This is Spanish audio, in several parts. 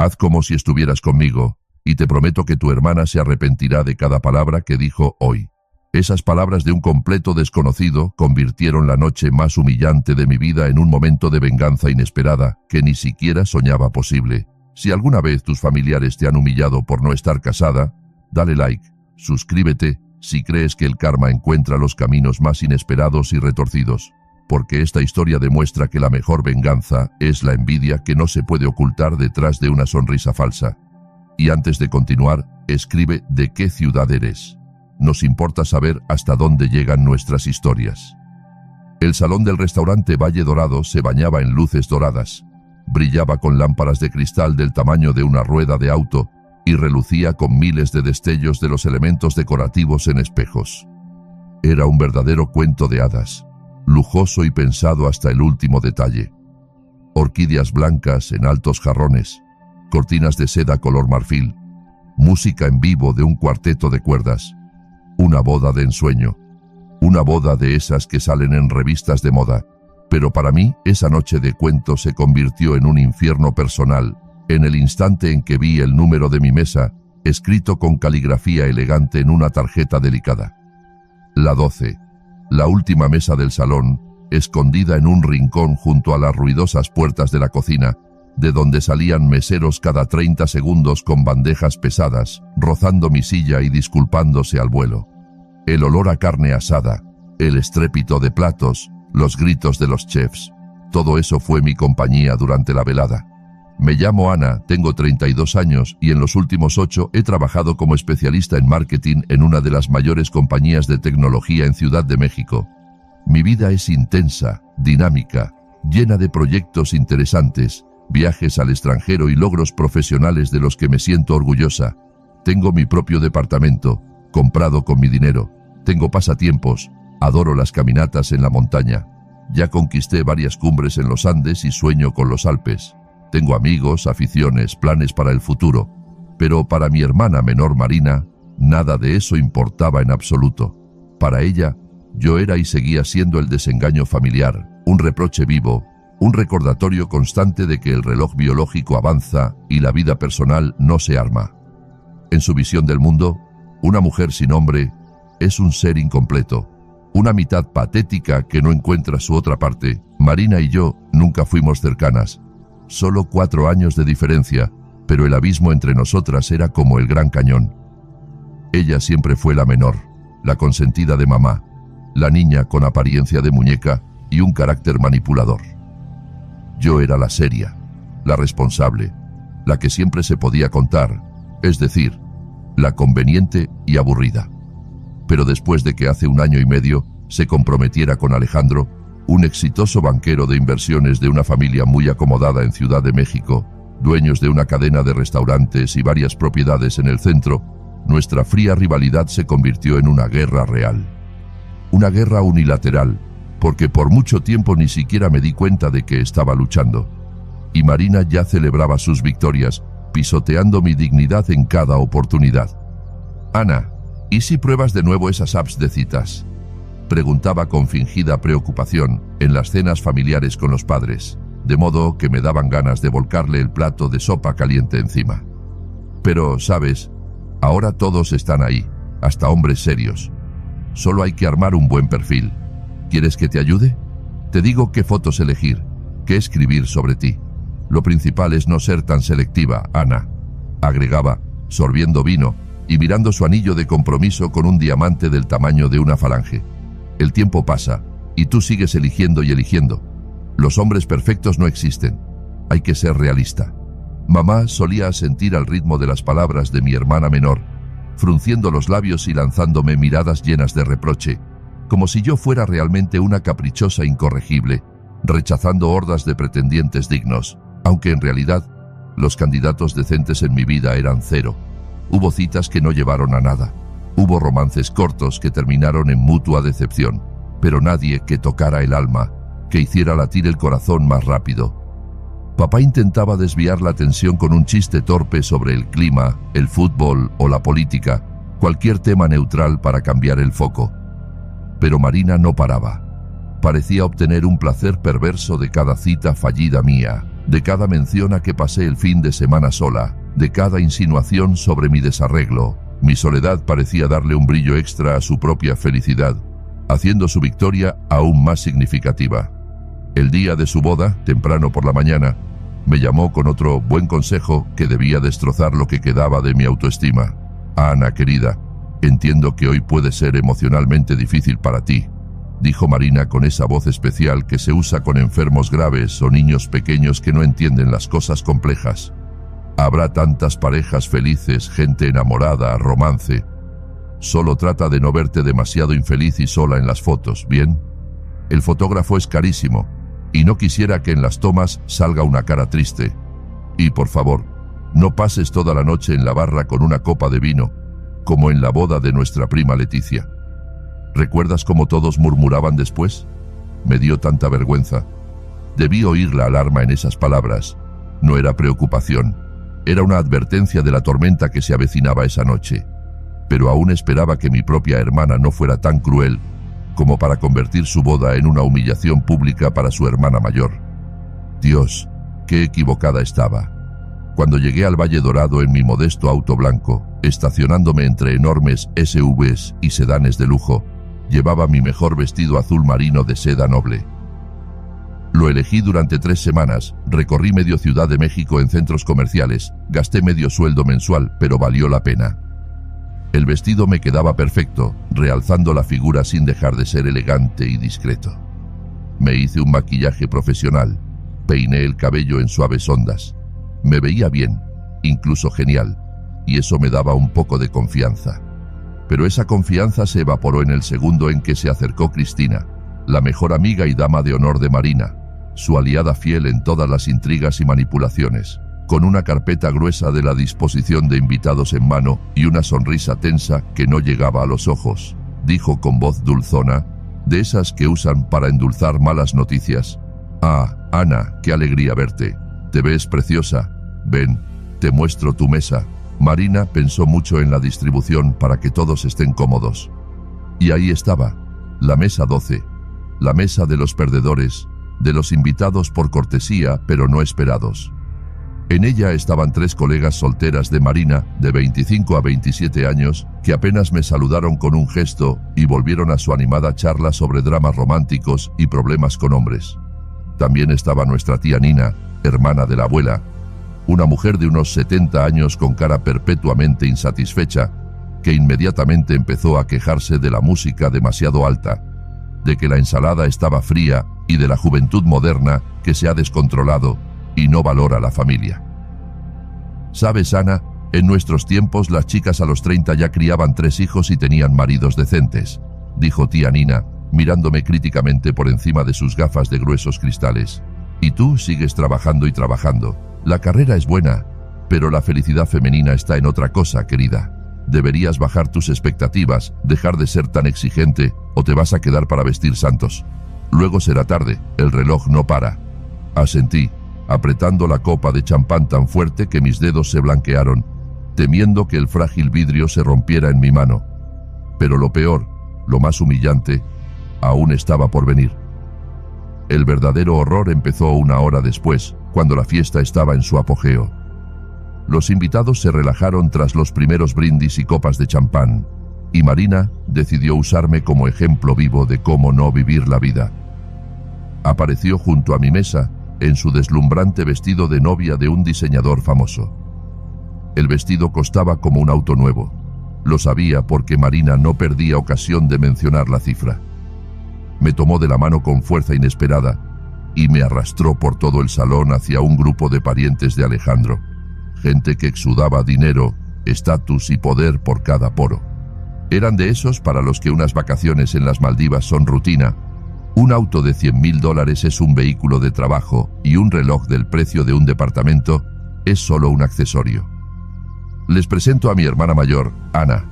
Haz como si estuvieras conmigo, y te prometo que tu hermana se arrepentirá de cada palabra que dijo hoy. Esas palabras de un completo desconocido convirtieron la noche más humillante de mi vida en un momento de venganza inesperada que ni siquiera soñaba posible. Si alguna vez tus familiares te han humillado por no estar casada, dale like, suscríbete si crees que el karma encuentra los caminos más inesperados y retorcidos, porque esta historia demuestra que la mejor venganza es la envidia que no se puede ocultar detrás de una sonrisa falsa. Y antes de continuar, escribe de qué ciudad eres. Nos importa saber hasta dónde llegan nuestras historias. El salón del restaurante Valle Dorado se bañaba en luces doradas, brillaba con lámparas de cristal del tamaño de una rueda de auto y relucía con miles de destellos de los elementos decorativos en espejos. Era un verdadero cuento de hadas, lujoso y pensado hasta el último detalle. Orquídeas blancas en altos jarrones, cortinas de seda color marfil, música en vivo de un cuarteto de cuerdas, una boda de ensueño, una boda de esas que salen en revistas de moda. Pero para mí, esa noche de cuento se convirtió en un infierno personal, en el instante en que vi el número de mi mesa, escrito con caligrafía elegante en una tarjeta delicada. La 12, la última mesa del salón, escondida en un rincón junto a las ruidosas puertas de la cocina, de donde salían meseros cada 30 segundos con bandejas pesadas, rozando mi silla y disculpándose al vuelo. El olor a carne asada, el estrépito de platos, los gritos de los chefs, todo eso fue mi compañía durante la velada. Me llamo Ana, tengo 32 años y en los últimos 8 he trabajado como especialista en marketing en una de las mayores compañías de tecnología en Ciudad de México. Mi vida es intensa, dinámica, llena de proyectos interesantes, viajes al extranjero y logros profesionales de los que me siento orgullosa. Tengo mi propio departamento, comprado con mi dinero. Tengo pasatiempos, adoro las caminatas en la montaña. Ya conquisté varias cumbres en los Andes y sueño con los Alpes. Tengo amigos, aficiones, planes para el futuro. Pero para mi hermana menor Marina, nada de eso importaba en absoluto. Para ella, yo era y seguía siendo el desengaño familiar, un reproche vivo, un recordatorio constante de que el reloj biológico avanza y la vida personal no se arma. En su visión del mundo, una mujer sin hombre es un ser incompleto, una mitad patética que no encuentra su otra parte. Marina y yo nunca fuimos cercanas, solo 4 años de diferencia, pero el abismo entre nosotras era como el Gran Cañón. Ella siempre fue la menor, la consentida de mamá, la niña con apariencia de muñeca y un carácter manipulador. Yo era la seria, la responsable, la que siempre se podía contar, es decir, la conveniente y aburrida. Pero después de que hace 1 año y medio se comprometiera con Alejandro, un exitoso banquero de inversiones de una familia muy acomodada en Ciudad de México, dueños de una cadena de restaurantes y varias propiedades en el centro, nuestra fría rivalidad se convirtió en una guerra real. Una guerra unilateral, porque por mucho tiempo ni siquiera me di cuenta de que estaba luchando. Y Marina ya celebraba sus victorias, pisoteando mi dignidad en cada oportunidad. Ana, ¿y si pruebas de nuevo esas apps de citas?, preguntaba con fingida preocupación en las cenas familiares con los padres, de modo que me daban ganas de volcarle el plato de sopa caliente encima. Pero, ¿sabes? Ahora todos están ahí, hasta hombres serios. Solo hay que armar un buen perfil. ¿Quieres que te ayude? Te digo qué fotos elegir, qué escribir sobre ti. Lo principal es no ser tan selectiva, Ana, agregaba, sorbiendo vino y mirando su anillo de compromiso con un diamante del tamaño de una falange. El tiempo pasa, y tú sigues eligiendo y eligiendo. Los hombres perfectos no existen. Hay que ser realista. Mamá solía asentir al ritmo de las palabras de mi hermana menor, frunciendo los labios y lanzándome miradas llenas de reproche, como si yo fuera realmente una caprichosa incorregible, rechazando hordas de pretendientes dignos, aunque en realidad los candidatos decentes en mi vida eran 0. Hubo citas que no llevaron a nada. Hubo romances cortos que terminaron en mutua decepción, pero nadie que tocara el alma, que hiciera latir el corazón más rápido. Papá intentaba desviar la atención con un chiste torpe sobre el clima, el fútbol o la política, cualquier tema neutral para cambiar el foco. Pero Marina no paraba. Parecía obtener un placer perverso de cada cita fallida mía. de cada mención a que pasé el fin de semana sola, de cada insinuación sobre mi desarreglo. Mi soledad parecía darle un brillo extra a su propia felicidad, haciendo su victoria aún más significativa. El día de su boda, temprano por la mañana, me llamó con otro buen consejo que debía destrozar lo que quedaba de mi autoestima. «Ana, querida, entiendo que hoy puede ser emocionalmente difícil para ti», dijo Marina con esa voz especial que se usa con enfermos graves o niños pequeños que no entienden las cosas complejas. Habrá tantas parejas felices, gente enamorada, romance. Solo trata de no verte demasiado infeliz y sola en las fotos, ¿bien? El fotógrafo es carísimo, y no quisiera que en las tomas salga una cara triste. Y por favor, no pases toda la noche en la barra con una copa de vino, como en la boda de nuestra prima Leticia. ¿Recuerdas cómo todos murmuraban después? Me dio tanta vergüenza. Debí oír la alarma en esas palabras. No era preocupación, era una advertencia de la tormenta que se avecinaba esa noche. Pero aún esperaba que mi propia hermana no fuera tan cruel como para convertir su boda en una humillación pública para su hermana mayor. Dios, qué equivocada estaba. Cuando llegué al Valle Dorado en mi modesto auto blanco, estacionándome entre enormes SUVs y sedanes de lujo, llevaba mi mejor vestido azul marino de seda noble. Lo elegí durante 3 semanas, recorrí medio Ciudad de México en centros comerciales, gasté medio sueldo mensual, pero valió la pena. El vestido me quedaba perfecto, realzando la figura sin dejar de ser elegante y discreto. Me hice un maquillaje profesional, peiné el cabello en suaves ondas. Me veía bien, incluso genial, y eso me daba un poco de confianza. Pero esa confianza se evaporó en el segundo en que se acercó Cristina, la mejor amiga y dama de honor de Marina, su aliada fiel en todas las intrigas y manipulaciones, con una carpeta gruesa de la disposición de invitados en mano y una sonrisa tensa que no llegaba a los ojos. Dijo con voz dulzona, de esas que usan para endulzar malas noticias: «Ah, Ana, qué alegría verte. Te ves preciosa. Ven, te muestro tu mesa». Marina pensó mucho en la distribución para que todos estén cómodos. Y ahí estaba, la mesa 12, la mesa de los perdedores, de los invitados por cortesía pero no esperados. En ella estaban 3 colegas solteras de Marina, de 25 a 27 años, que apenas me saludaron con un gesto y volvieron a su animada charla sobre dramas románticos y problemas con hombres. También estaba nuestra tía Nina, hermana de la abuela, una mujer de unos 70 años con cara perpetuamente insatisfecha, que inmediatamente empezó a quejarse de la música demasiado alta, de que la ensalada estaba fría y de la juventud moderna que se ha descontrolado y no valora la familia. ¿Sabes, Ana? En nuestros tiempos las chicas a los 30 ya criaban 3 hijos y tenían maridos decentes, dijo tía Nina, mirándome críticamente por encima de sus gafas de gruesos cristales. Y tú sigues trabajando y trabajando. La carrera es buena, pero la felicidad femenina está en otra cosa, querida. Deberías bajar tus expectativas, dejar de ser tan exigente, o te vas a quedar para vestir santos. Luego será tarde, el reloj no para. Asentí, apretando la copa de champán tan fuerte que mis dedos se blanquearon, temiendo que el frágil vidrio se rompiera en mi mano. Pero lo peor, lo más humillante, aún estaba por venir. El verdadero horror empezó 1 hora después, cuando la fiesta estaba en su apogeo. Los invitados se relajaron tras los primeros brindis y copas de champán, y Marina decidió usarme como ejemplo vivo de cómo no vivir la vida. Apareció junto a mi mesa, en su deslumbrante vestido de novia de un diseñador famoso. El vestido costaba como un auto nuevo. Lo sabía porque Marina no perdía ocasión de mencionar la cifra. Me tomó de la mano con fuerza inesperada y me arrastró por todo el salón hacia un grupo de parientes de Alejandro, gente que exudaba dinero, estatus y poder por cada poro. Eran de esos para los que unas vacaciones en las Maldivas son rutina. Un auto de $100.000 es un vehículo de trabajo y un reloj del precio de un departamento es solo un accesorio. Les presento a mi hermana mayor, Ana,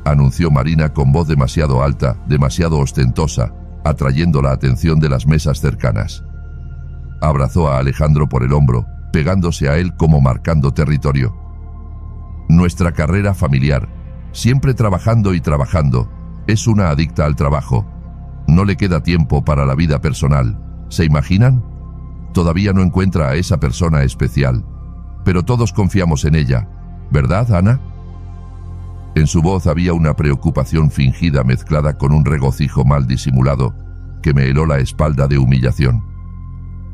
anunció Marina con voz demasiado alta, demasiado ostentosa, atrayendo la atención de las mesas cercanas. Abrazó a Alejandro por el hombro, pegándose a él como marcando territorio. Nuestra carrera familiar, siempre trabajando y trabajando, es una adicta al trabajo. No le queda tiempo para la vida personal. ¿Se imaginan? Todavía no encuentra a esa persona especial, pero todos confiamos en ella, ¿verdad, Ana? En su voz había una preocupación fingida mezclada con un regocijo mal disimulado que me heló la espalda de humillación.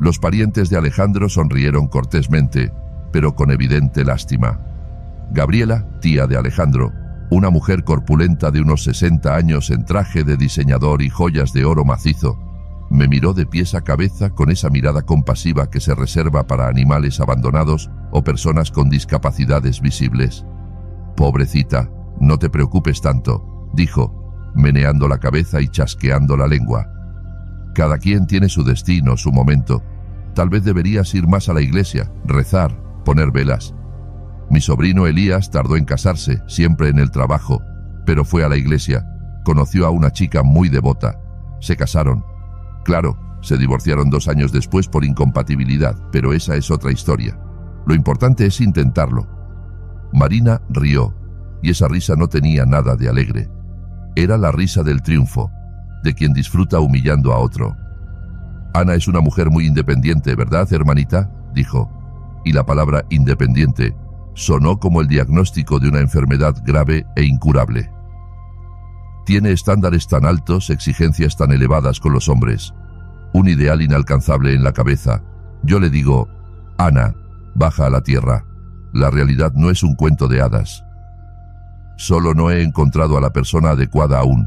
Los parientes de Alejandro sonrieron cortésmente, pero con evidente lástima. Gabriela, tía de Alejandro, una mujer corpulenta de unos 60 años en traje de diseñador y joyas de oro macizo, me miró de pies a cabeza con esa mirada compasiva que se reserva para animales abandonados o personas con discapacidades visibles. «Pobrecita, no te preocupes tanto», dijo, meneando la cabeza y chasqueando la lengua. «Cada quien tiene su destino, su momento. Tal vez deberías ir más a la iglesia, rezar, poner velas». Mi sobrino Elías tardó en casarse, siempre en el trabajo, pero fue a la iglesia, conoció a una chica muy devota. Se casaron. Claro, se divorciaron 2 años después por incompatibilidad, pero esa es otra historia. Lo importante es intentarlo. Marina rió, y esa risa no tenía nada de alegre. Era la risa del triunfo, de quien disfruta humillando a otro. «Ana es una mujer muy independiente, ¿verdad, hermanita?», dijo, y la palabra independiente sonó como el diagnóstico de una enfermedad grave e incurable. Tiene estándares tan altos, exigencias tan elevadas con los hombres, un ideal inalcanzable en la cabeza. Yo le digo, Ana, baja a la tierra. La realidad no es un cuento de hadas. Solo no he encontrado a la persona adecuada aún,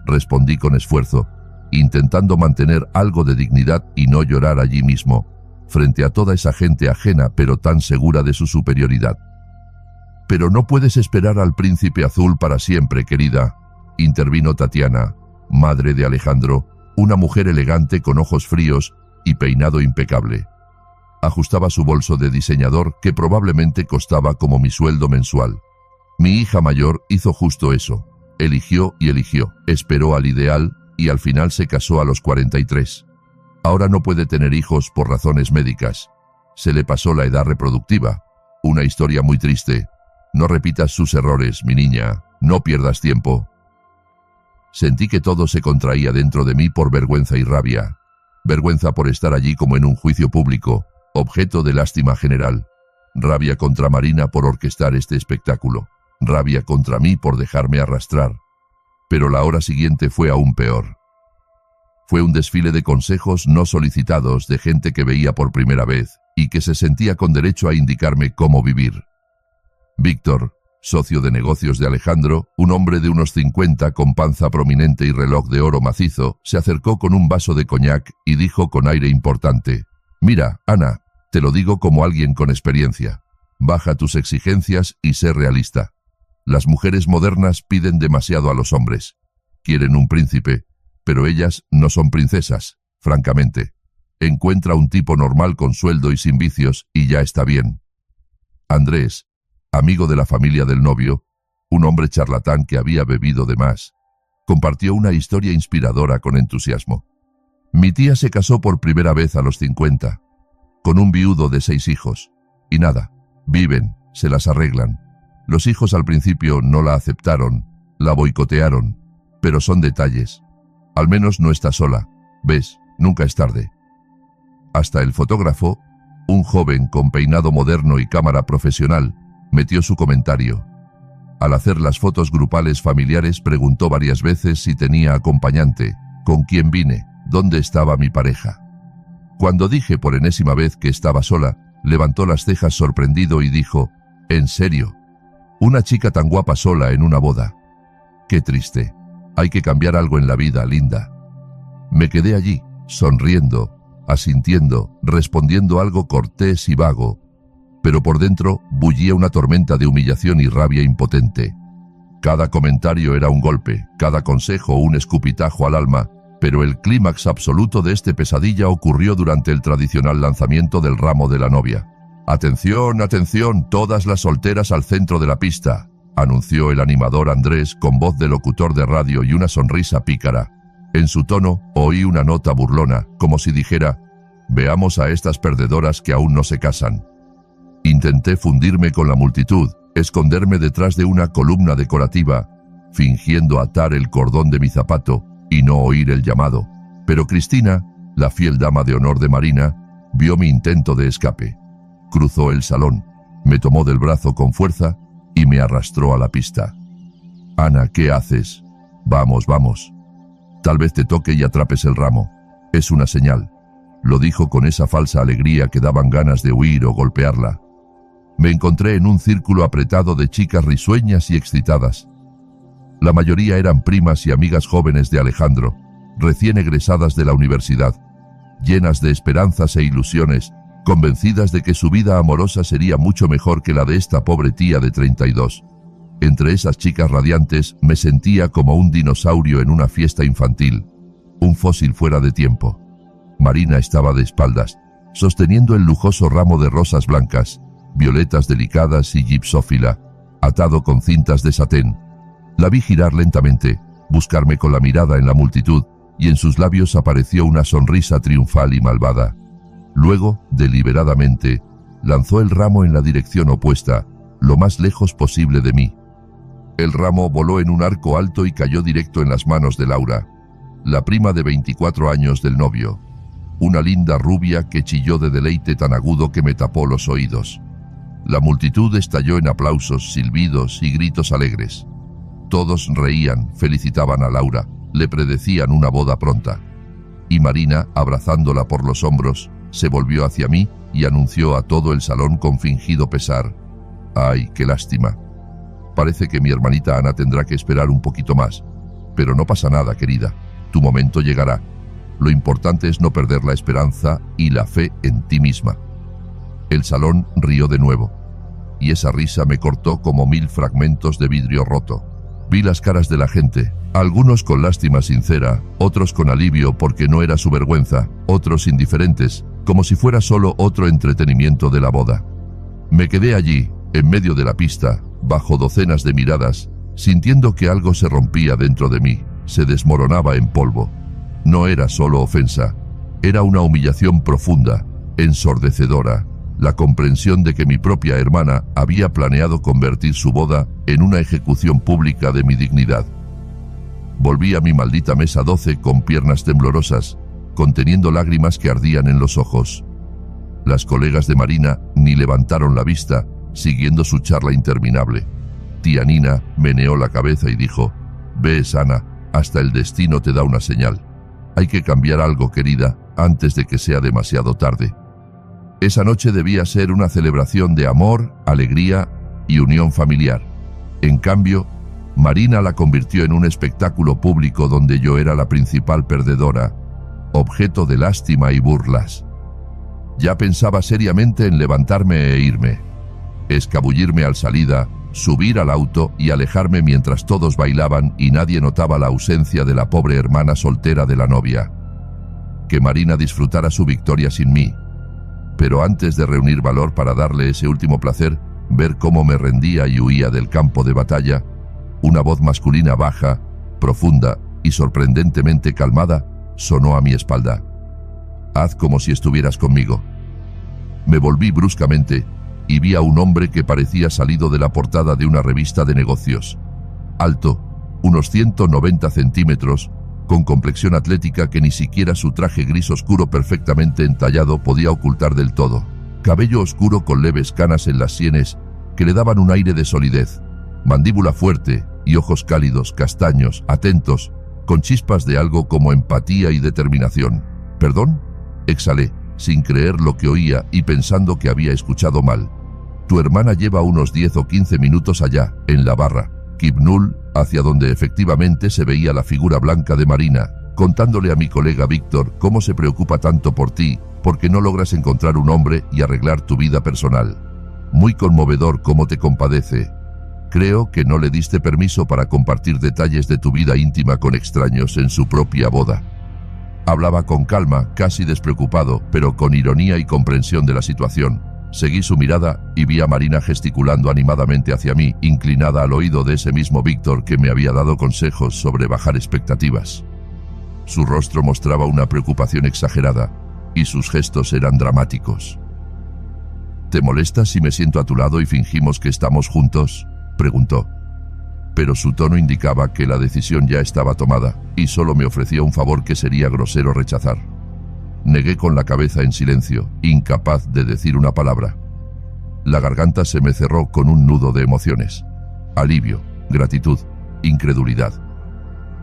respondí con esfuerzo, intentando mantener algo de dignidad y no llorar allí mismo, frente a toda esa gente ajena pero tan segura de su superioridad. «Pero no puedes esperar al príncipe azul para siempre, querida», intervino Tatiana, madre de Alejandro, una mujer elegante con ojos fríos y peinado impecable. Ajustaba su bolso de diseñador que probablemente costaba como mi sueldo mensual. Mi hija mayor hizo justo eso. Eligió y eligió, esperó al ideal y al final se casó a los 43. Ahora no puede tener hijos por razones médicas. Se le pasó la edad reproductiva. Una historia muy triste. No repitas sus errores, mi niña. No pierdas tiempo. Sentí que todo se contraía dentro de mí por vergüenza y rabia. Vergüenza por estar allí como en un juicio público, objeto de lástima general. Rabia contra Marina por orquestar este espectáculo. Rabia contra mí por dejarme arrastrar. Pero la hora siguiente fue aún peor. Fue un desfile de consejos no solicitados de gente que veía por primera vez y que se sentía con derecho a indicarme cómo vivir. Víctor, socio de negocios de Alejandro, un hombre de unos 50 con panza prominente y reloj de oro macizo, se acercó con un vaso de coñac y dijo con aire importante: «Mira, Ana, te lo digo como alguien con experiencia. Baja tus exigencias y sé realista. Las mujeres modernas piden demasiado a los hombres. Quieren un príncipe, pero ellas no son princesas, francamente. Encuentra un tipo normal con sueldo y sin vicios y ya está bien». Andrés, amigo de la familia del novio, un hombre charlatán que había bebido de más, compartió una historia inspiradora con entusiasmo. «Mi tía se casó por primera vez a los 50, con un viudo de 6 hijos. Y nada, viven, se las arreglan. Los hijos al principio no la aceptaron, la boicotearon, pero son detalles. Al menos no está sola, ves, nunca es tarde». Hasta el fotógrafo, un joven con peinado moderno y cámara profesional, metió su comentario. Al hacer las fotos grupales familiares preguntó varias veces si tenía acompañante, con quién vine, dónde estaba mi pareja. Cuando dije por enésima vez que estaba sola, levantó las cejas sorprendido y dijo: «¿En serio? Una chica tan guapa sola en una boda. Qué triste. Hay que cambiar algo en la vida, linda». Me quedé allí, sonriendo, asintiendo, respondiendo algo cortés y vago, pero por dentro bullía una tormenta de humillación y rabia impotente. Cada comentario era un golpe, cada consejo un escupitajo al alma, pero el clímax absoluto de este pesadilla ocurrió durante el tradicional lanzamiento del ramo de la novia. «Atención, atención, todas las solteras al centro de la pista», anunció el animador Andrés con voz de locutor de radio y una sonrisa pícara. En su tono oí una nota burlona, como si dijera: «Veamos a estas perdedoras que aún no se casan». Intenté fundirme con la multitud, esconderme detrás de una columna decorativa, fingiendo atar el cordón de mi zapato y no oír el llamado. Pero Cristina, la fiel dama de honor de Marina, Vio mi intento de escape. Cruzó el salón, me tomó del brazo con fuerza y me arrastró a la pista. «Ana, ¿qué haces? Vamos, vamos. Tal vez te toque y atrapes el ramo. Es una señal», lo dijo con esa falsa alegría que daban ganas de huir o golpearla. Me encontré en un círculo apretado de chicas risueñas y excitadas. La mayoría eran primas y amigas jóvenes de Alejandro, recién egresadas de la universidad, llenas de esperanzas e ilusiones, convencidas de que su vida amorosa sería mucho mejor que la de esta pobre tía de 32. Entre esas chicas radiantes me sentía como un dinosaurio en una fiesta infantil, un fósil fuera de tiempo. Marina estaba de espaldas, sosteniendo el lujoso ramo de rosas blancas, violetas delicadas y gipsófila, atado con cintas de satén. La vi girar lentamente, buscarme con la mirada en la multitud, y en sus labios apareció una sonrisa triunfal y malvada. Luego, deliberadamente, lanzó el ramo en la dirección opuesta, lo más lejos posible de mí. El ramo voló en un arco alto y cayó directo en las manos de Laura, la prima de 24 años del novio, una linda rubia que chilló de deleite tan agudo que me tapó los oídos. La multitud estalló en aplausos, silbidos y gritos alegres. Todos reían, felicitaban a Laura, le predecían una boda pronta. Y Marina, abrazándola por los hombros, se volvió hacia mí y anunció a todo el salón con fingido pesar: «Ay, qué lástima. Parece que mi hermanita Ana tendrá que esperar un poquito más. Pero no pasa nada, querida. Tu momento llegará. Lo importante es no perder la esperanza y la fe en ti misma». El salón rió de nuevo, y esa risa me cortó como 1000 fragmentos de vidrio roto. Vi las caras de la gente, algunos con lástima sincera, otros con alivio porque no era su vergüenza, otros indiferentes, como si fuera solo otro entretenimiento de la boda. Me quedé allí, en medio de la pista, bajo docenas de miradas, sintiendo que algo se rompía dentro de mí, se desmoronaba en polvo. No era solo ofensa, era una humillación profunda, ensordecedora, la comprensión de que mi propia hermana había planeado convertir su boda en una ejecución pública de mi dignidad. Volví a mi maldita mesa 12 con piernas temblorosas, conteniendo lágrimas que ardían en los ojos. Las colegas de Marina ni levantaron la vista, siguiendo su charla interminable. Tía Nina meneó la cabeza y dijo: «Ves, Ana, hasta el destino te da una señal. Hay que cambiar algo, querida, antes de que sea demasiado tarde». Esa noche debía ser una celebración de amor, alegría y unión familiar. En cambio, Marina la convirtió en un espectáculo público donde yo era la principal perdedora, objeto de lástima y burlas. Ya pensaba seriamente en levantarme e irme, escabullirme al salida, subir al auto y alejarme mientras todos bailaban y nadie notaba la ausencia de la pobre hermana soltera de la novia. Que Marina disfrutara su victoria sin mí. Pero antes de reunir valor para darle ese último placer, ver cómo me rendía y huía del campo de batalla, una voz masculina baja, profunda y sorprendentemente calmada sonó a mi espalda: «Haz como si estuvieras conmigo». Me volví bruscamente y vi a un hombre que parecía salido de la portada de una revista de negocios. Alto, unos 190 centímetros, con complexión atlética que ni siquiera su traje gris oscuro perfectamente entallado podía ocultar del todo. Cabello oscuro con leves canas en las sienes que le daban un aire de solidez, mandíbula fuerte y ojos cálidos, castaños, atentos, con chispas de algo como empatía y determinación. «¿Perdón?», exhalé, sin creer lo que oía y pensando que había escuchado mal. «Tu hermana lleva unos 10 o 15 minutos allá, en la barra», Kibnul, hacia donde efectivamente se veía la figura blanca de Marina, contándole a mi colega Víctor cómo se preocupa tanto por ti, porque no logras encontrar un hombre y arreglar tu vida personal. Muy conmovedor cómo te compadece. Creo que no le diste permiso para compartir detalles de tu vida íntima con extraños en su propia boda». Hablaba con calma, casi despreocupado, pero con ironía y comprensión de la situación. Seguí su mirada y vi a Marina gesticulando animadamente hacia mí, inclinada al oído de ese mismo Víctor que me había dado consejos sobre bajar expectativas. Su rostro mostraba una preocupación exagerada y sus gestos eran dramáticos. «¿Te molesta si me siento a tu lado y fingimos que estamos juntos?», preguntó. Pero su tono indicaba que la decisión ya estaba tomada y solo me ofrecía un favor que sería grosero rechazar. Negué con la cabeza en silencio, incapaz de decir una palabra. La garganta se me cerró con un nudo de emociones. Alivio, gratitud, incredulidad.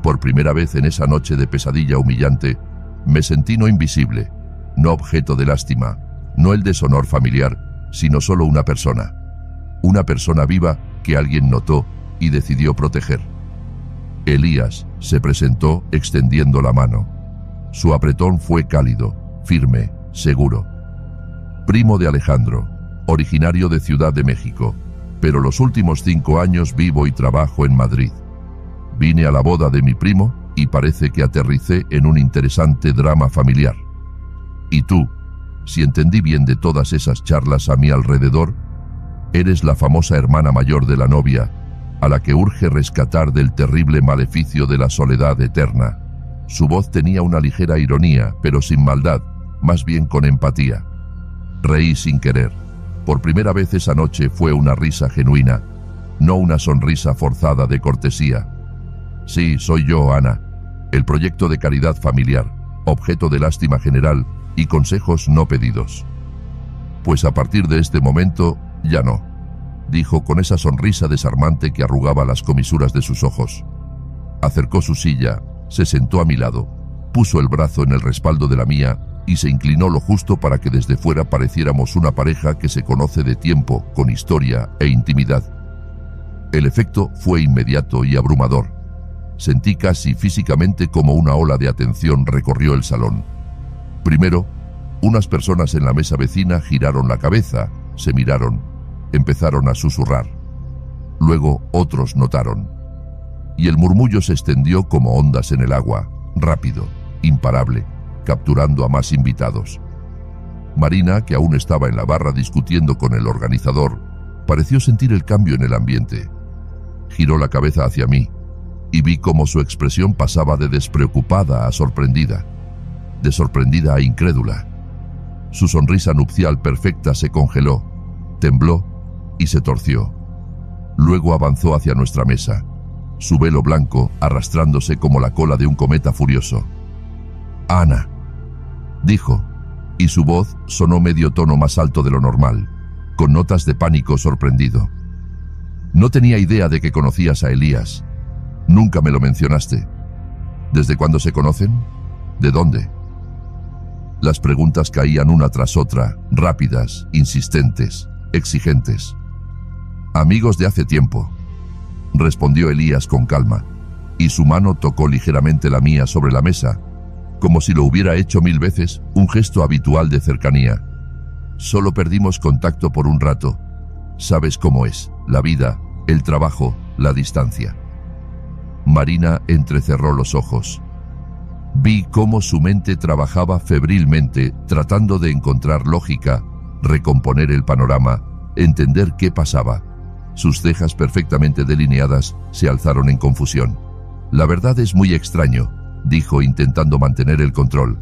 Por primera vez en esa noche de pesadilla humillante, me sentí no invisible, no objeto de lástima, no el deshonor familiar, sino solo una persona viva que alguien notó y decidió proteger. Elías se presentó extendiendo la mano. Su apretón fue cálido, firme, seguro. Primo de Alejandro, originario de Ciudad de México, pero los últimos 5 años vivo y trabajo en Madrid. Vine a la boda de mi primo y parece que aterricé en un interesante drama familiar. Y tú, si entendí bien de todas esas charlas a mi alrededor, eres la famosa hermana mayor de la novia, a la que urge rescatar del terrible maleficio de la soledad eterna. Su voz tenía una ligera ironía, pero sin maldad, más bien con empatía. Reí sin querer. Por primera vez esa noche fue una risa genuina, no una sonrisa forzada de cortesía. Sí, soy yo, Ana, el proyecto de caridad familiar, objeto de lástima general y consejos no pedidos. Pues a partir de este momento, ya no, dijo con esa sonrisa desarmante que arrugaba las comisuras de sus ojos. Acercó su silla, se sentó a mi lado, puso el brazo en el respaldo de la mía y se inclinó lo justo para que desde fuera pareciéramos una pareja que se conoce de tiempo, con historia e intimidad. El efecto fue inmediato y abrumador. Sentí casi físicamente como una ola de atención recorrió el salón. Primero, unas personas en la mesa vecina giraron la cabeza, se miraron, empezaron a susurrar. Luego otros notaron. Y el murmullo se extendió como ondas en el agua, rápido, imparable, capturando a más invitados. Marina, que aún estaba en la barra discutiendo con el organizador, pareció sentir el cambio en el ambiente. Giró la cabeza hacia mí y vi cómo su expresión pasaba de despreocupada a sorprendida, de sorprendida a incrédula. Su sonrisa nupcial perfecta se congeló, tembló y se torció. Luego avanzó hacia nuestra mesa, su velo blanco arrastrándose como la cola de un cometa furioso. «Ana», dijo, y su voz sonó medio tono más alto de lo normal, con notas de pánico sorprendido. «No tenía idea de que conocías a Elías. Nunca me lo mencionaste. ¿Desde cuándo se conocen? ¿De dónde?» Las preguntas caían una tras otra, rápidas, insistentes, exigentes. «Amigos de hace tiempo», respondió Elías con calma, y su mano tocó ligeramente la mía sobre la mesa, como si lo hubiera hecho 1000 veces, un gesto habitual de cercanía. «Solo perdimos contacto por un rato. Sabes cómo es, la vida, el trabajo, la distancia». Marina entrecerró los ojos. Vi cómo su mente trabajaba febrilmente, tratando de encontrar lógica, recomponer el panorama, entender qué pasaba. Sus cejas perfectamente delineadas se alzaron en confusión. «La verdad es muy extraño», dijo intentando mantener el control.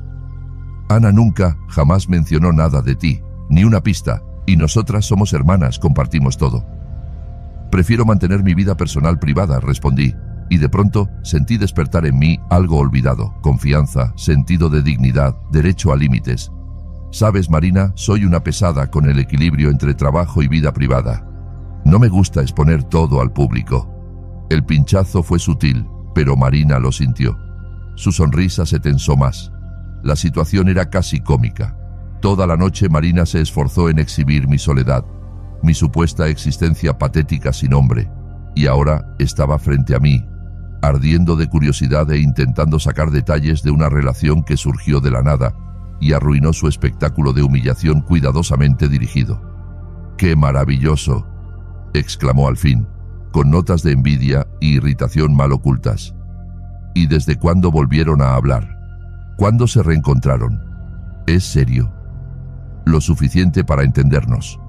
«Ana nunca, jamás mencionó nada de ti, ni una pista, y nosotras somos hermanas, compartimos todo». «Prefiero mantener mi vida personal privada», respondí, y de pronto sentí despertar en mí algo olvidado, confianza, sentido de dignidad, derecho a límites. «Sabes, Marina, soy una pesada con el equilibrio entre trabajo y vida privada. No me gusta exponer todo al público». El pinchazo fue sutil, pero Marina lo sintió. Su sonrisa se tensó más. La situación era casi cómica. Toda la noche Marina se esforzó en exhibir mi soledad, mi supuesta existencia patética sin nombre, y ahora estaba frente a mí, ardiendo de curiosidad e intentando sacar detalles de una relación que surgió de la nada y arruinó su espectáculo de humillación cuidadosamente dirigido. «¡Qué maravilloso!», exclamó al fin, con notas de envidia y irritación mal ocultas. «¿Y desde cuándo volvieron a hablar? ¿Cuándo se reencontraron? ¿Es serio?» «Lo suficiente para entendernos»,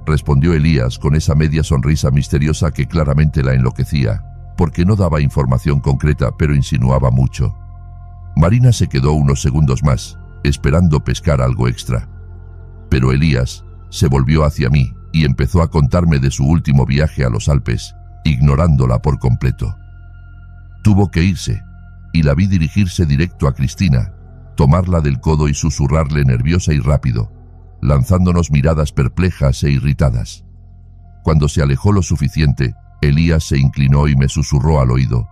respondió Elías con esa media sonrisa misteriosa que claramente la enloquecía, porque no daba información concreta, pero insinuaba mucho. Marina se quedó unos segundos más, esperando pescar algo extra. Pero Elías se volvió hacia mí y empezó a contarme de su último viaje a los Alpes, ignorándola por completo. Tuvo que irse, y la vi dirigirse directo a Cristina, tomarla del codo y susurrarle nerviosa y rápido, lanzándonos miradas perplejas e irritadas. Cuando se alejó lo suficiente, Elías se inclinó y me susurró al oído.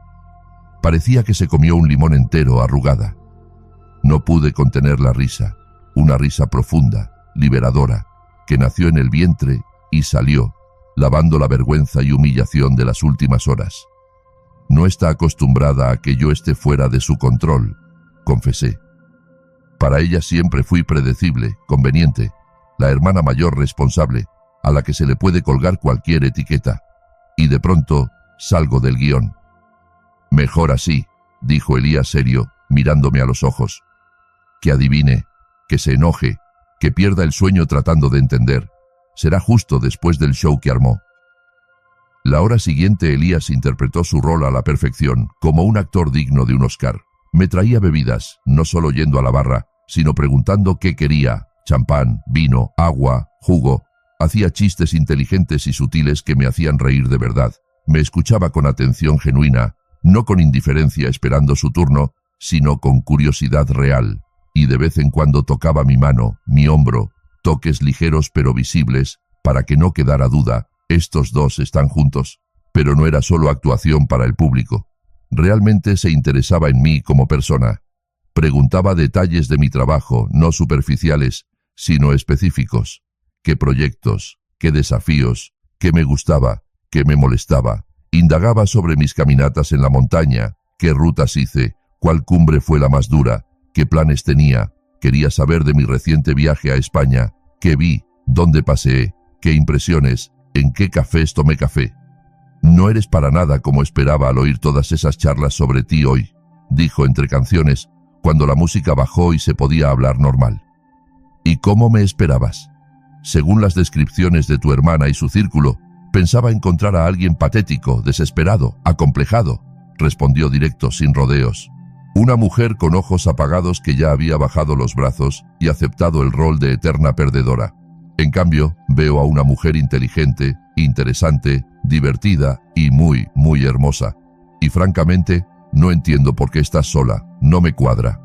Parecía que se comió un limón entero, arrugada. No pude contener la risa, una risa profunda, liberadora, que nació en el vientre y salió, lavando la vergüenza y humillación de las últimas horas. No está acostumbrada a que yo esté fuera de su control, confesé. Para ella siempre fui predecible, conveniente, la hermana mayor responsable, a la que se le puede colgar cualquier etiqueta. Y de pronto salgo del guión. Mejor así, dijo Elías serio, mirándome a los ojos. Que adivine, que se enoje, que pierda el sueño tratando de entender. Será justo después del show que armó. La hora siguiente Elías interpretó su rol a la perfección, como un actor digno de un Oscar. Me traía bebidas, no solo yendo a la barra, sino preguntando qué quería, champán, vino, agua, jugo. Hacía chistes inteligentes y sutiles que me hacían reír de verdad. Me escuchaba con atención genuina, no con indiferencia esperando su turno, sino con curiosidad real. Y de vez en cuando tocaba mi mano, mi hombro, toques ligeros pero visibles, para que no quedara duda, estos dos están juntos. Pero no era solo actuación para el público. Realmente se interesaba en mí como persona. Preguntaba detalles de mi trabajo, no superficiales, sino específicos. ¿Qué proyectos? ¿Qué desafíos? ¿Qué me gustaba? ¿Qué me molestaba? Indagaba sobre mis caminatas en la montaña, qué rutas hice, cuál cumbre fue la más dura, qué planes tenía. Quería saber de mi reciente viaje a España, qué vi, dónde paseé, qué impresiones, en qué cafés tomé café. No eres para nada como esperaba al oír todas esas charlas sobre ti hoy, dijo entre canciones, cuando la música bajó y se podía hablar normal. ¿Y cómo me esperabas? Según las descripciones de tu hermana y su círculo, pensaba encontrar a alguien patético, desesperado, acomplejado, respondió directo, sin rodeos. Una mujer con ojos apagados que ya había bajado los brazos y aceptado el rol de eterna perdedora. En cambio, veo a una mujer inteligente, interesante, divertida y muy, muy hermosa. Y francamente, no entiendo por qué estás sola, no me cuadra.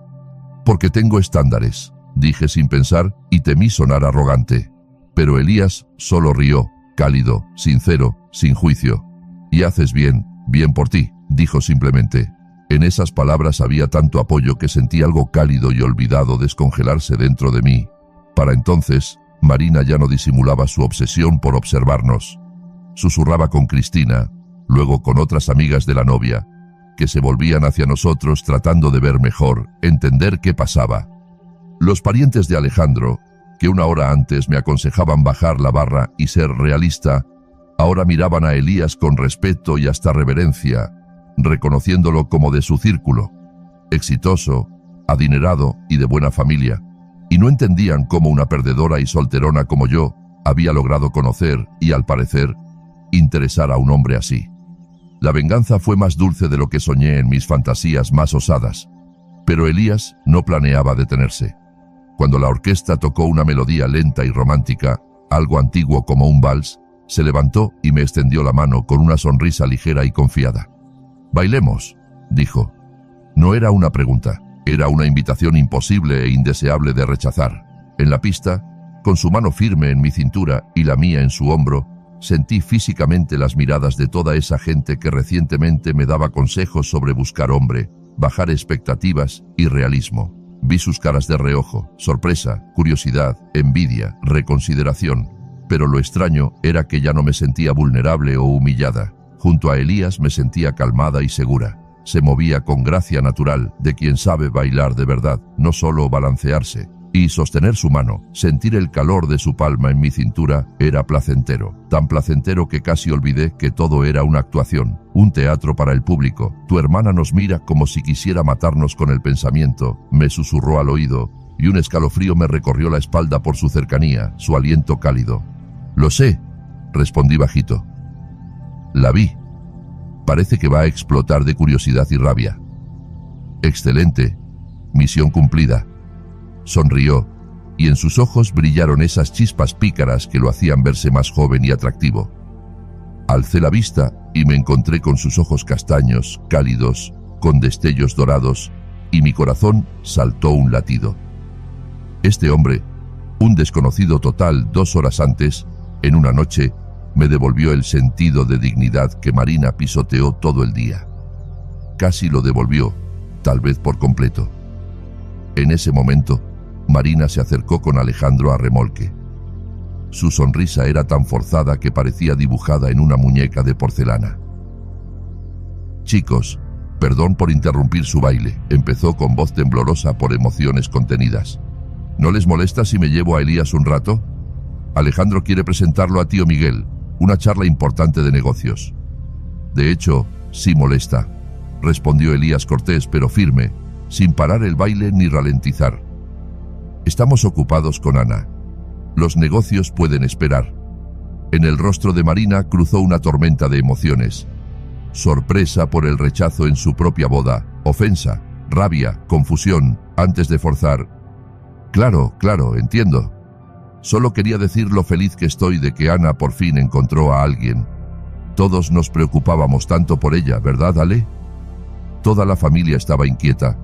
Porque tengo estándares, dije sin pensar y temí sonar arrogante. Pero Elías solo rió, cálido, sincero, sin juicio. Y haces bien, bien por ti, dijo simplemente. En esas palabras había tanto apoyo que sentí algo cálido y olvidado descongelarse dentro de mí. Para entonces, Marina ya no disimulaba su obsesión por observarnos. Susurraba con Cristina, luego con otras amigas de la novia, que se volvían hacia nosotros tratando de ver mejor, entender qué pasaba. Los parientes de Alejandro, que una hora antes me aconsejaban bajar la barra y ser realista, ahora miraban a Elías con respeto y hasta reverencia, reconociéndolo como de su círculo, exitoso, adinerado y de buena familia, y no entendían cómo una perdedora y solterona como yo había logrado conocer y, al parecer, interesar a un hombre así. La venganza fue más dulce de lo que soñé en mis fantasías más osadas, pero Elías no planeaba detenerse. Cuando la orquesta tocó una melodía lenta y romántica, algo antiguo como un vals, se levantó y me extendió la mano con una sonrisa ligera y confiada. «Bailemos», dijo. No era una pregunta, era una invitación imposible e indeseable de rechazar. En la pista, con su mano firme en mi cintura y la mía en su hombro, sentí físicamente las miradas de toda esa gente que recientemente me daba consejos sobre buscar hombre, bajar expectativas y realismo. Vi sus caras de reojo, sorpresa, curiosidad, envidia, reconsideración. Pero lo extraño era que ya no me sentía vulnerable o humillada. Junto a Elías me sentía calmada y segura. Se movía con gracia natural de quien sabe bailar de verdad, no solo balancearse. Y sostener su mano, sentir el calor de su palma en mi cintura, era placentero. Tan placentero que casi olvidé que todo era una actuación, un teatro para el público. Tu hermana nos mira como si quisiera matarnos con el pensamiento, me susurró al oído, y un escalofrío me recorrió la espalda por su cercanía, su aliento cálido. Lo sé, respondí bajito. La vi. Parece que va a explotar de curiosidad y rabia. Excelente. Misión cumplida. Sonrió, y en sus ojos brillaron esas chispas pícaras que lo hacían verse más joven y atractivo. Alcé la vista y me encontré con sus ojos castaños, cálidos, con destellos dorados, y mi corazón saltó un latido. Este hombre, un desconocido total 2 horas antes, en una noche, me devolvió el sentido de dignidad que Marina pisoteó todo el día. Casi lo devolvió, tal vez por completo. En ese momento, Marina se acercó con Alejandro a remolque. Su sonrisa era tan forzada que parecía dibujada en una muñeca de porcelana. «Chicos, perdón por interrumpir su baile», empezó con voz temblorosa por emociones contenidas. «¿No les molesta si me llevo a Elías un rato? Alejandro quiere presentarlo a tío Miguel, una charla importante de negocios». «De hecho, sí molesta», respondió Elías cortés pero firme, sin parar el baile ni ralentizar. «Estamos ocupados con Ana. Los negocios pueden esperar». En el rostro de Marina cruzó una tormenta de emociones. Sorpresa por el rechazo en su propia boda, ofensa, rabia, confusión, antes de forzar. «Claro, entiendo. Solo quería decir lo feliz que estoy de que Ana por fin encontró a alguien. Todos nos preocupábamos tanto por ella, ¿verdad, Ale?». Toda la familia estaba inquieta.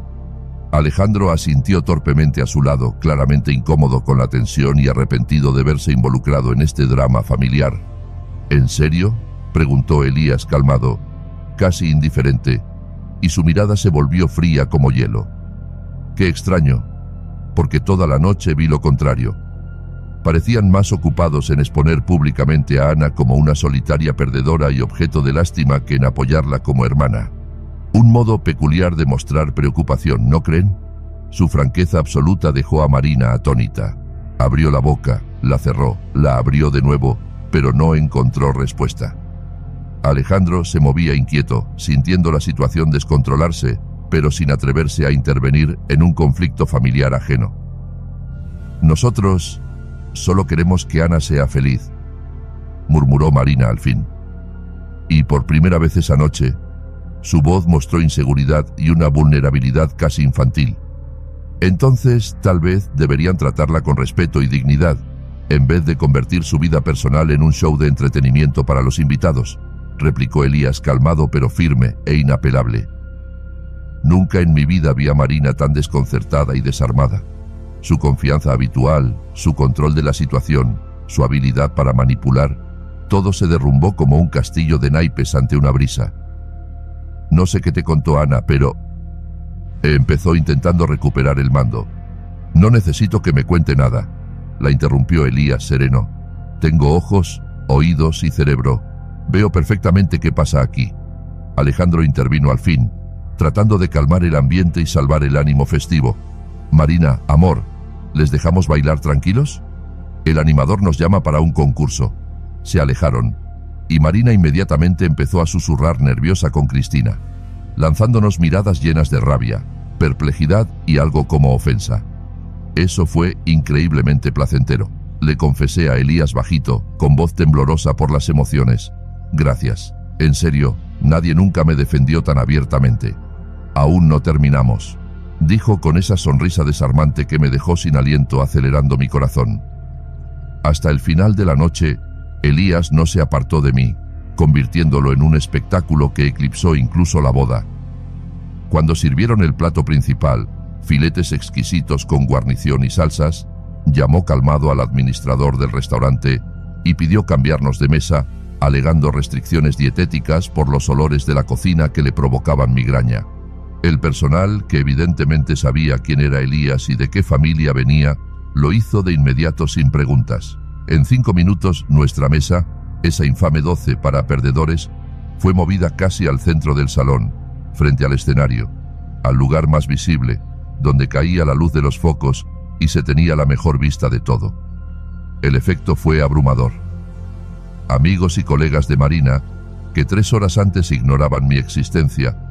Alejandro asintió torpemente a su lado, claramente incómodo con la tensión y arrepentido de verse involucrado en este drama familiar. «¿En serio?», preguntó Elías calmado, casi indiferente, y su mirada se volvió fría como hielo. «Qué extraño, porque toda la noche vi lo contrario. Parecían más ocupados en exponer públicamente a Ana como una solitaria perdedora y objeto de lástima que en apoyarla como hermana. Un modo peculiar de mostrar preocupación, ¿no creen?». Su franqueza absoluta dejó a Marina atónita. Abrió la boca, la cerró, la abrió de nuevo, pero no encontró respuesta. Alejandro se movía inquieto, sintiendo la situación descontrolarse, pero sin atreverse a intervenir en un conflicto familiar ajeno. «Nosotros solo queremos que Ana sea feliz», murmuró Marina al fin. Y por primera vez esa noche, su voz mostró inseguridad y una vulnerabilidad casi infantil. «Entonces, tal vez deberían tratarla con respeto y dignidad, en vez de convertir su vida personal en un show de entretenimiento para los invitados», replicó Elías calmado pero firme e inapelable. Nunca en mi vida vi a Marina tan desconcertada y desarmada. Su confianza habitual, su control de la situación, su habilidad para manipular, todo se derrumbó como un castillo de naipes ante una brisa. «No sé qué te contó Ana, pero…», empezó intentando recuperar el mando. «No necesito que me cuente nada», la interrumpió Elías sereno. «Tengo ojos, oídos y cerebro. Veo perfectamente qué pasa aquí». Alejandro intervino al fin, tratando de calmar el ambiente y salvar el ánimo festivo. «Marina, amor, ¿les dejamos bailar tranquilos? El animador nos llama para un concurso». Se alejaron, y Marina inmediatamente empezó a susurrar nerviosa con Cristina, lanzándonos miradas llenas de rabia, perplejidad y algo como ofensa. Eso fue increíblemente placentero. Le confesé a Elías bajito, con voz temblorosa por las emociones. «Gracias. En serio, nadie nunca me defendió tan abiertamente». «Aún no terminamos», dijo con esa sonrisa desarmante que me dejó sin aliento, acelerando mi corazón. Hasta el final de la noche, Elías no se apartó de mí, convirtiéndolo en un espectáculo que eclipsó incluso la boda. Cuando sirvieron el plato principal, filetes exquisitos con guarnición y salsas, llamó calmado al administrador del restaurante y pidió cambiarnos de mesa, alegando restricciones dietéticas por los olores de la cocina que le provocaban migraña. El personal, que evidentemente sabía quién era Elías y de qué familia venía, lo hizo de inmediato sin preguntas. En 5 minutos nuestra mesa, esa infame 12 para perdedores, fue movida casi al centro del salón, frente al escenario, al lugar más visible, donde caía la luz de los focos y se tenía la mejor vista de todo. El efecto fue abrumador. Amigos y colegas de Marina, que 3 horas antes ignoraban mi existencia,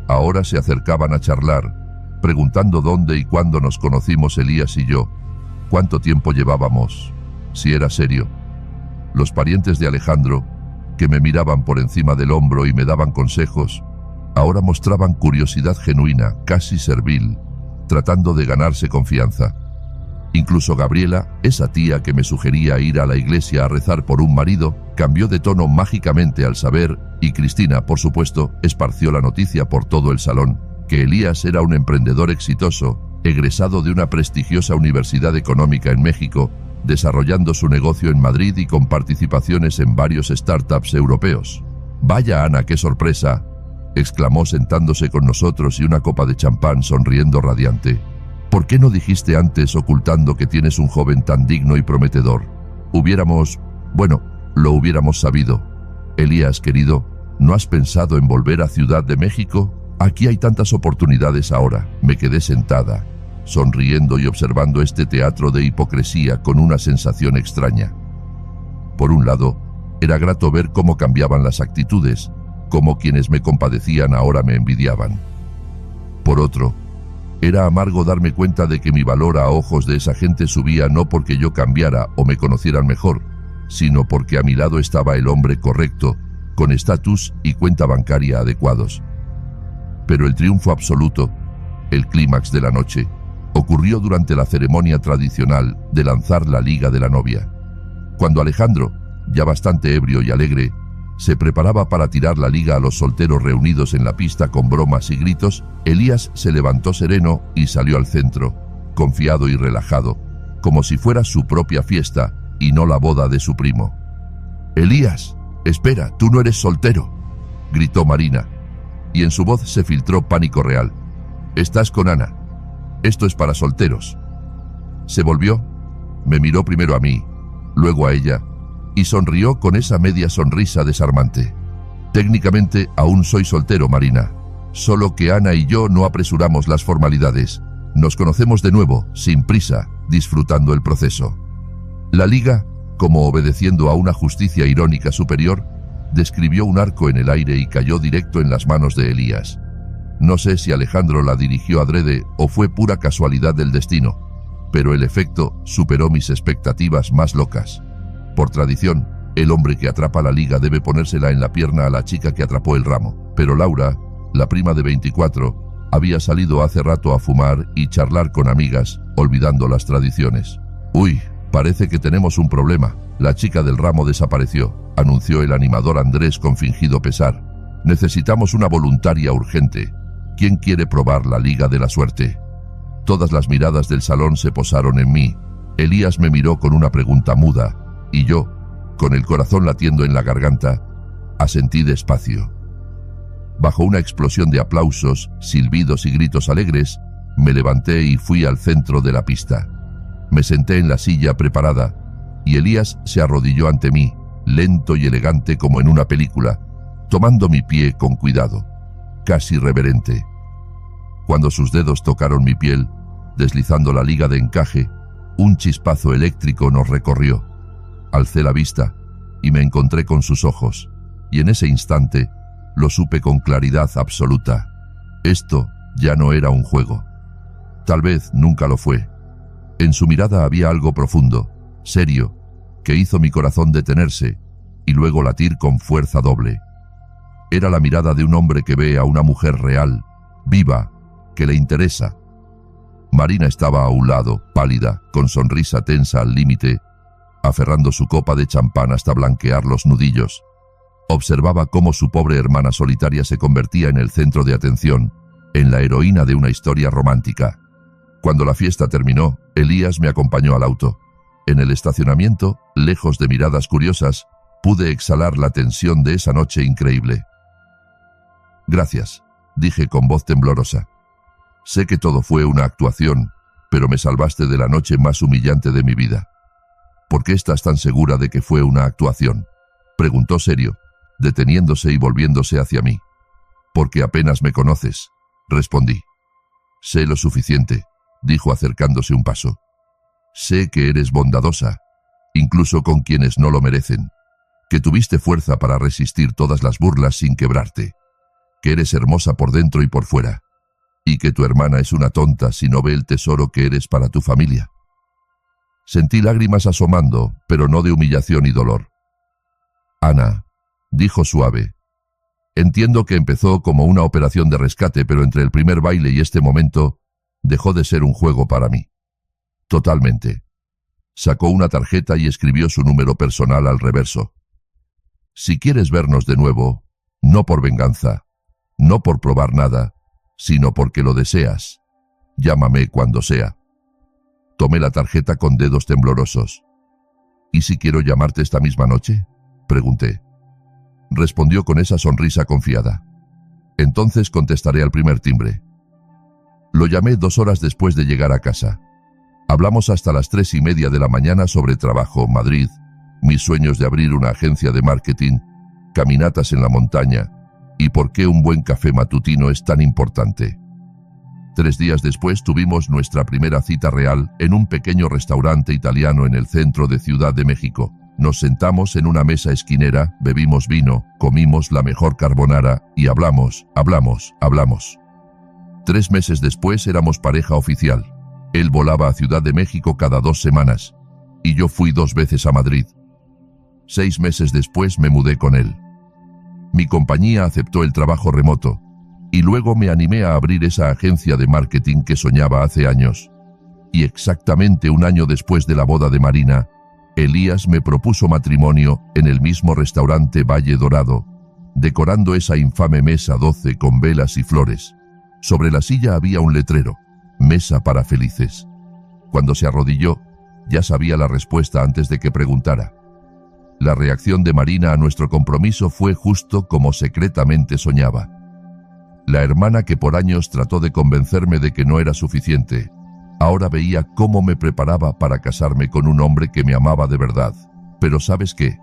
ahora se acercaban a charlar, preguntando dónde y cuándo nos conocimos Elías y yo, cuánto tiempo llevábamos, si era serio. Los parientes de Alejandro, que me miraban por encima del hombro y me daban consejos, ahora mostraban curiosidad genuina, casi servil, tratando de ganarse confianza. Incluso Gabriela, esa tía que me sugería ir a la iglesia a rezar por un marido, cambió de tono mágicamente al saber, y Cristina, por supuesto, esparció la noticia por todo el salón, que Elías era un emprendedor exitoso, egresado de una prestigiosa universidad económica en México, desarrollando su negocio en Madrid y con participaciones en varios startups europeos. «Vaya, Ana, qué sorpresa», exclamó sentándose con nosotros y una copa de champán, sonriendo radiante. «¿Por qué no dijiste antes, ocultando que tienes un joven tan digno y prometedor? Lo hubiéramos sabido. Elías, querido, ¿no has pensado en volver a Ciudad de México? Aquí hay tantas oportunidades ahora». Me quedé sentada, sonriendo y observando este teatro de hipocresía con una sensación extraña. Por un lado, era grato ver cómo cambiaban las actitudes, cómo quienes me compadecían ahora me envidiaban. Por otro, era amargo darme cuenta de que mi valor a ojos de esa gente subía no porque yo cambiara o me conocieran mejor, sino porque a mi lado estaba el hombre correcto, con estatus y cuenta bancaria adecuados. Pero el triunfo absoluto, el clímax de la noche, ocurrió durante la ceremonia tradicional de lanzar la liga de la novia. Cuando Alejandro, ya bastante ebrio y alegre, se preparaba para tirar la liga a los solteros reunidos en la pista con bromas y gritos, Elías se levantó sereno y salió al centro, confiado y relajado, como si fuera su propia fiesta y no la boda de su primo. «Elías, espera, tú no eres soltero», gritó Marina, y en su voz se filtró pánico real. «Estás con Ana. Esto es para solteros». Se volvió, me miró primero a mí, luego a ella, y sonrió con esa media sonrisa desarmante. «Técnicamente aún soy soltero, Marina, solo que Ana y yo no apresuramos las formalidades. Nos conocemos de nuevo, sin prisa, disfrutando el proceso». La liga, como obedeciendo a una justicia irónica superior, describió un arco en el aire y cayó directo en las manos de Elías. No sé si Alejandro la dirigió adrede o fue pura casualidad del destino, pero el efecto superó mis expectativas más locas. Por tradición, el hombre que atrapa la liga debe ponérsela en la pierna a la chica que atrapó el ramo, pero Laura, la prima de 24, había salido hace rato a fumar y charlar con amigas, olvidando las tradiciones. «Uy, parece que tenemos un problema. La chica del ramo desapareció», anunció el animador Andrés con fingido pesar. «Necesitamos una voluntaria urgente. ¿Quién quiere probar la liga de la suerte?» Todas las miradas del salón se posaron en mí. Elías me miró con una pregunta muda, y yo, con el corazón latiendo en la garganta, asentí despacio. Bajo una explosión de aplausos, silbidos y gritos alegres, me levanté y fui al centro de la pista. Me senté en la silla preparada, y Elías se arrodilló ante mí, lento y elegante como en una película, tomando mi pie con cuidado, casi reverente. Cuando sus dedos tocaron mi piel, deslizando la liga de encaje, un chispazo eléctrico nos recorrió. Alcé la vista y me encontré con sus ojos, y en ese instante lo supe con claridad absoluta. Esto ya no era un juego. Tal vez nunca lo fue. En su mirada había algo profundo, serio, que hizo mi corazón detenerse y luego latir con fuerza doble. Era la mirada de un hombre que ve a una mujer real, viva, que le interesa. Marina estaba a un lado, pálida, con sonrisa tensa al límite, aferrando su copa de champán hasta blanquear los nudillos. Observaba cómo su pobre hermana solitaria se convertía en el centro de atención, en la heroína de una historia romántica. Cuando la fiesta terminó, Elías me acompañó al auto. En el estacionamiento, lejos de miradas curiosas, pude exhalar la tensión de esa noche increíble. «Gracias», dije con voz temblorosa. «Sé que todo fue una actuación, pero me salvaste de la noche más humillante de mi vida». «¿Por qué estás tan segura de que fue una actuación?», preguntó serio, deteniéndose y volviéndose hacia mí. «Porque apenas me conoces», respondí. «Sé lo suficiente», dijo acercándose un paso. «Sé que eres bondadosa, incluso con quienes no lo merecen, que tuviste fuerza para resistir todas las burlas sin quebrarte, que eres hermosa por dentro y por fuera, y que tu hermana es una tonta si no ve el tesoro que eres para tu familia». Sentí lágrimas asomando, pero no de humillación y dolor. «Ana», dijo suave, «entiendo que empezó como una operación de rescate, pero entre el primer baile y este momento dejó de ser un juego para mí. Totalmente». Sacó una tarjeta y escribió su número personal al reverso. «Si quieres vernos de nuevo, no por venganza, no por probar nada, sino porque lo deseas. Llámame cuando sea. Tomé la tarjeta con dedos temblorosos. ¿Y si quiero llamarte esta misma noche?, pregunté. Respondió con esa sonrisa confiada. Entonces contestaré al primer timbre. Lo llamé 2 horas después de llegar a casa. Hablamos hasta las 3:30 de la mañana sobre trabajo, Madrid, mis sueños de abrir una agencia de marketing, caminatas en la montaña y por qué un buen café matutino es tan importante. 3 días después tuvimos nuestra primera cita real en un pequeño restaurante italiano en el centro de Ciudad de México. Nos sentamos en una mesa esquinera, bebimos vino, comimos la mejor carbonara y hablamos. 3 meses después éramos pareja oficial. Él volaba a Ciudad de México cada 2 semanas y yo fui 2 veces a Madrid. 6 meses después me mudé con él. Mi compañía aceptó el trabajo remoto y luego me animé a abrir esa agencia de marketing que soñaba hace años. Y exactamente 1 año después de la boda de Marina, Elías me propuso matrimonio en el mismo restaurante Valle Dorado, decorando esa infame mesa 12 con velas y flores. Sobre la silla había un letrero: Mesa para felices. Cuando se arrodilló, ya sabía la respuesta antes de que preguntara. La reacción de Marina a nuestro compromiso fue justo como secretamente soñaba. La hermana que por años trató de convencerme de que no era suficiente, ahora veía cómo me preparaba para casarme con un hombre que me amaba de verdad. Pero ¿sabes qué?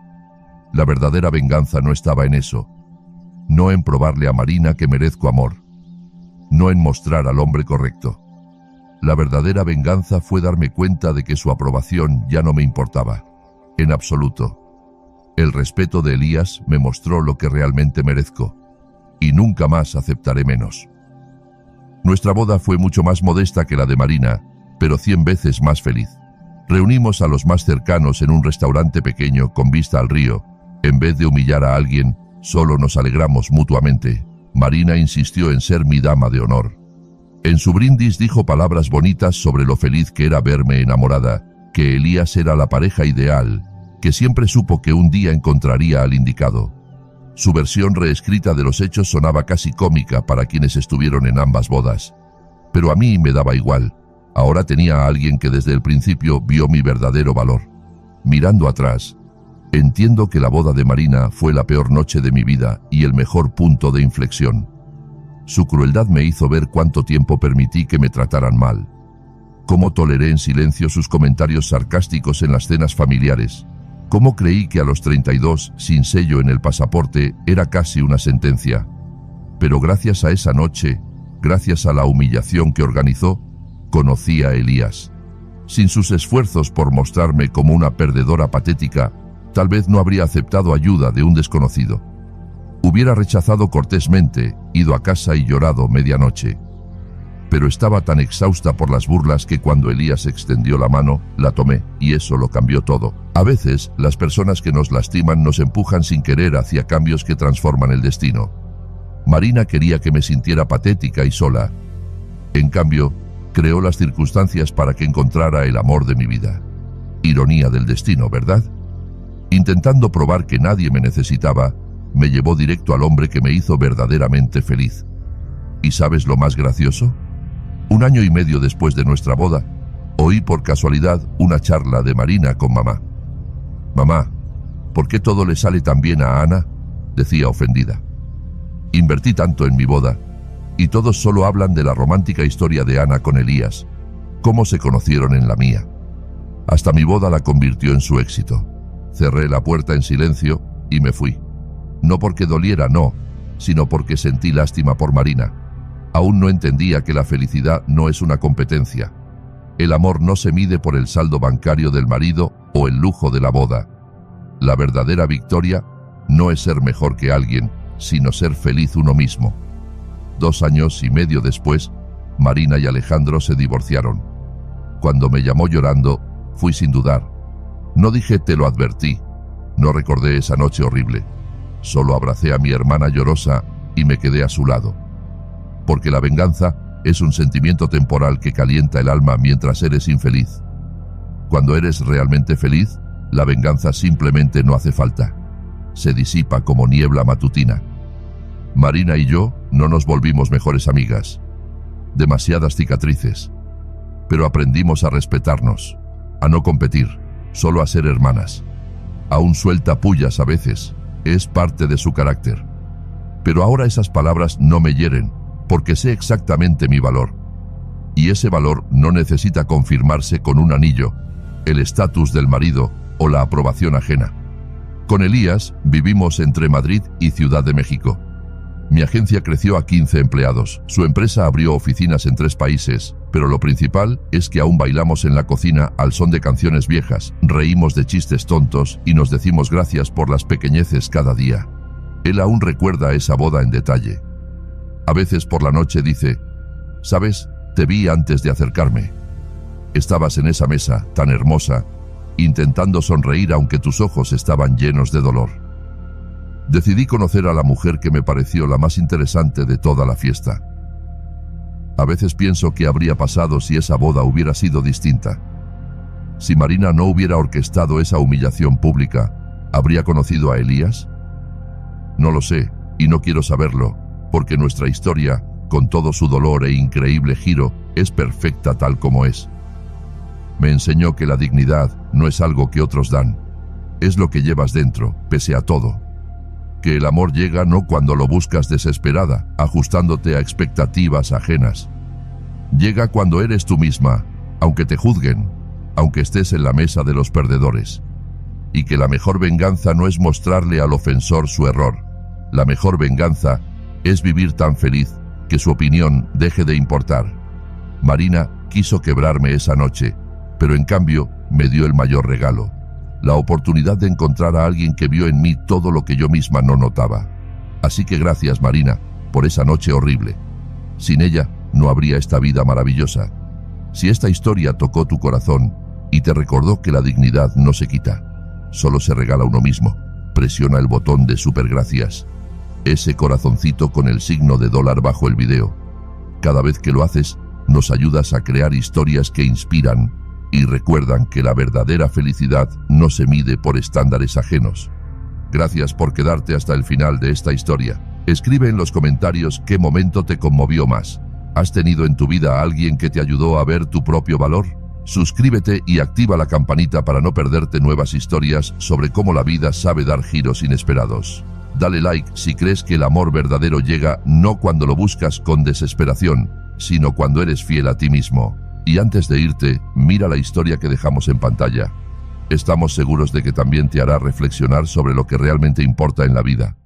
La verdadera venganza no estaba en eso. No en probarle a Marina que merezco amor. No en mostrar al hombre correcto. La verdadera venganza fue darme cuenta de que su aprobación ya no me importaba. En absoluto. El respeto de Elías me mostró lo que realmente merezco. Y nunca más aceptaré menos. Nuestra boda fue mucho más modesta que la de Marina, pero 100 veces más feliz. Reunimos a los más cercanos en un restaurante pequeño con vista al río. En vez de humillar a alguien, solo nos alegramos mutuamente. Marina insistió en ser mi dama de honor. En su brindis dijo palabras bonitas sobre lo feliz que era verme enamorada, que Elías era la pareja ideal, que siempre supo que un día encontraría al indicado. Su versión reescrita de los hechos sonaba casi cómica para quienes estuvieron en ambas bodas. Pero a mí me daba igual. Ahora tenía a alguien que desde el principio vio mi verdadero valor. Mirando atrás, entiendo que la boda de Marina fue la peor noche de mi vida y el mejor punto de inflexión. Su crueldad me hizo ver cuánto tiempo permití que me trataran mal. Cómo toleré en silencio sus comentarios sarcásticos en las cenas familiares. Cómo creí que a los 32, sin sello en el pasaporte, era casi una sentencia. Pero gracias a esa noche, gracias a la humillación que organizó, conocí a Elías. Sin sus esfuerzos por mostrarme como una perdedora patética, tal vez no habría aceptado ayuda de un desconocido. Hubiera rechazado cortésmente, ido a casa y llorado medianoche. Pero estaba tan exhausta por las burlas que cuando Elías extendió la mano, la tomé, y eso lo cambió todo. A veces, las personas que nos lastiman nos empujan sin querer hacia cambios que transforman el destino. Marina quería que me sintiera patética y sola. En cambio, creó las circunstancias para que encontrara el amor de mi vida. Ironía del destino, ¿verdad? Intentando probar que nadie me necesitaba, me llevó directo al hombre que me hizo verdaderamente feliz. ¿Y sabes lo más gracioso? 1 año y medio después de nuestra boda, oí por casualidad una charla de Marina con mamá. «Mamá, ¿por qué todo le sale tan bien a Ana?», decía ofendida. «Invertí tanto en mi boda, y todos solo hablan de la romántica historia de Ana con Elías, cómo se conocieron en la mía. Hasta mi boda la convirtió en su éxito». Cerré la puerta en silencio y me fui. No porque doliera, no, sino porque sentí lástima por Marina. Aún no entendía que la felicidad no es una competencia. El amor no se mide por el saldo bancario del marido o el lujo de la boda. La verdadera victoria no es ser mejor que alguien, sino ser feliz uno mismo. 2 años y medio después, Marina y Alejandro se divorciaron. Cuando me llamó llorando, fui sin dudar. No dije «te lo advertí», no recordé esa noche horrible. Solo abracé a mi hermana llorosa y me quedé a su lado. Porque la venganza es un sentimiento temporal que calienta el alma mientras eres infeliz. Cuando eres realmente feliz, la venganza simplemente no hace falta. Se disipa como niebla matutina. Marina y yo no nos volvimos mejores amigas, demasiadas cicatrices. Pero aprendimos a respetarnos, a no competir, solo a ser hermanas. Aún suelta pullas a veces, es parte de su carácter. Pero ahora esas palabras no me hieren, porque sé exactamente mi valor. Y ese valor no necesita confirmarse con un anillo, el estatus del marido o la aprobación ajena. Con Elías vivimos entre Madrid y Ciudad de México. Mi agencia creció a 15 empleados, su empresa abrió oficinas en 3 países, pero lo principal es que aún bailamos en la cocina al son de canciones viejas, reímos de chistes tontos y nos decimos gracias por las pequeñeces cada día. Él aún recuerda esa boda en detalle. A veces por la noche dice, ¿sabes? Te vi antes de acercarme. Estabas en esa mesa tan hermosa, intentando sonreír aunque tus ojos estaban llenos de dolor. Decidí conocer a la mujer que me pareció la más interesante de toda la fiesta. A veces pienso qué habría pasado si esa boda hubiera sido distinta. Si Marina no hubiera orquestado esa humillación pública, ¿habría conocido a Elías? No lo sé, y no quiero saberlo, porque nuestra historia, con todo su dolor e increíble giro, es perfecta tal como es. Me enseñó que la dignidad no es algo que otros dan, es lo que llevas dentro, pese a todo. Que el amor llega no cuando lo buscas desesperada, ajustándote a expectativas ajenas. Llega cuando eres tú misma, aunque te juzguen, aunque estés en la mesa de los perdedores. Y que la mejor venganza no es mostrarle al ofensor su error. La mejor venganza es vivir tan feliz que su opinión deje de importar. Marina quiso quebrarme esa noche, pero en cambio me dio el mayor regalo. La oportunidad de encontrar a alguien que vio en mí todo lo que yo misma no notaba. Así que gracias, Marina, por esa noche horrible. Sin ella, no habría esta vida maravillosa. Si esta historia tocó tu corazón y te recordó que la dignidad no se quita, solo se regala uno mismo, presiona el botón de supergracias. Ese corazoncito con el signo de $, bajo el video. Cada vez que lo haces, nos ayudas a crear historias que inspiran y recuerdan que la verdadera felicidad no se mide por estándares ajenos. Gracias por quedarte hasta el final de esta historia. Escribe en los comentarios qué momento te conmovió más. ¿Has tenido en tu vida a alguien que te ayudó a ver tu propio valor? Suscríbete y activa la campanita para no perderte nuevas historias sobre cómo la vida sabe dar giros inesperados. Dale like si crees que el amor verdadero llega no cuando lo buscas con desesperación, sino cuando eres fiel a ti mismo. Y antes de irte, mira la historia que dejamos en pantalla. Estamos seguros de que también te hará reflexionar sobre lo que realmente importa en la vida.